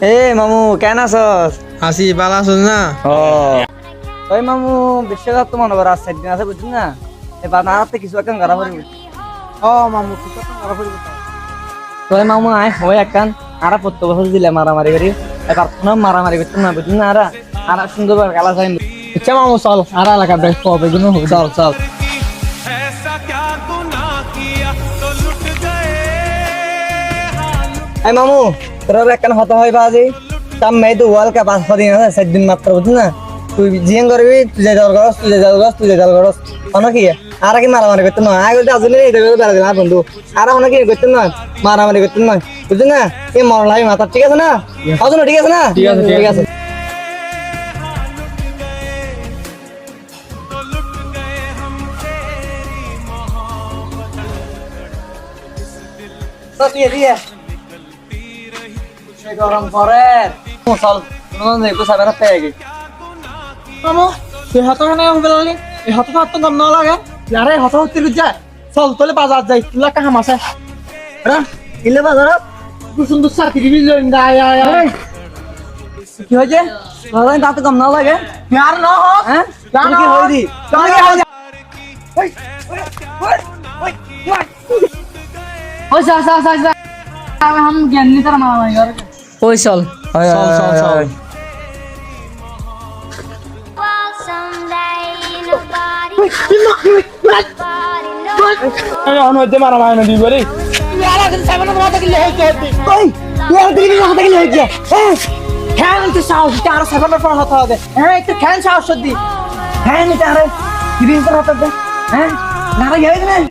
এ মামু কেন আছস? আসি বালা আছিস না? ও ওই মামু বিশ্বকাপ তো মনে কর আর 4 দিন আছে বুঝছিস না? এবার না হাতে কিছু একটা করা পড়বে। ও মামু কিছু একটা করা পড়বে। ওই মামু আয় ওই একখান আরা প্রত্যেক বছর দিলে মারামারি করি এবার কোনো মারামারি করতে না বুঝছিস না আর সুন্দর খেলা চাই। আচ্ছা মামু চল আর এলাকা ব্রেক হবে কিন্তু চল চল এই মামু তোর একখান হতা হয় বাজি তাম মেয়ে তো ওয়ার্ল্ড কাপ 5 দিন আছে 4 দিন মাত্র বুঝছিস না? তুই জিয়ান করবি তুই যাই করস তুই যাই করস তুই যাই করস অন কি আর কি মারামারি করতে না আগে তো আসলে এটা করে বেড়া দিলাম বন্ধু আর অনেক কি করতে না মারামারি করতে না বুঝছিস না? এই মরণ লাগে মাথা ঠিক আছে না? আজও ঠিক আছে না? ঠিক আছে তো দিয়ে দিয়ে গরম করে চল একটু সাবেরা পেয়ে গেছি মামু তুই হাত খানে গেলি এই হাত তো গম না লাগে আরে হাত হতে যায় চল তোলে বাজার যাই তুলা কাম আছে রা ইলে বাজার খুব সুন্দর সাথী দিবি লইন্দা আয় আয় আয় কি হয়েছে বাজার দাঁত কম না লাগে यार ना हो হ্যাঁ क्या কি হই দি কি হই দি ওই চল চল চল চল हम ज्ञान नहीं तरह मारा यार ওই চল চল চল চল আমি অন হইতে মারা মারা নদী বলি ইয়ারা কিন্তু সামনে মাথা কিলে হইতে হইতে ওই তুই আর দিলি না কি হয়েছে হ্যাঁ খ্যান তো সাহস দিতে আরো সামনে পর হতে হবে হ্যাঁ একটু খ্যান সাহস দি হ্যাঁ নিতে আরে দিবি তো হতে হ্যাঁ না গেলে না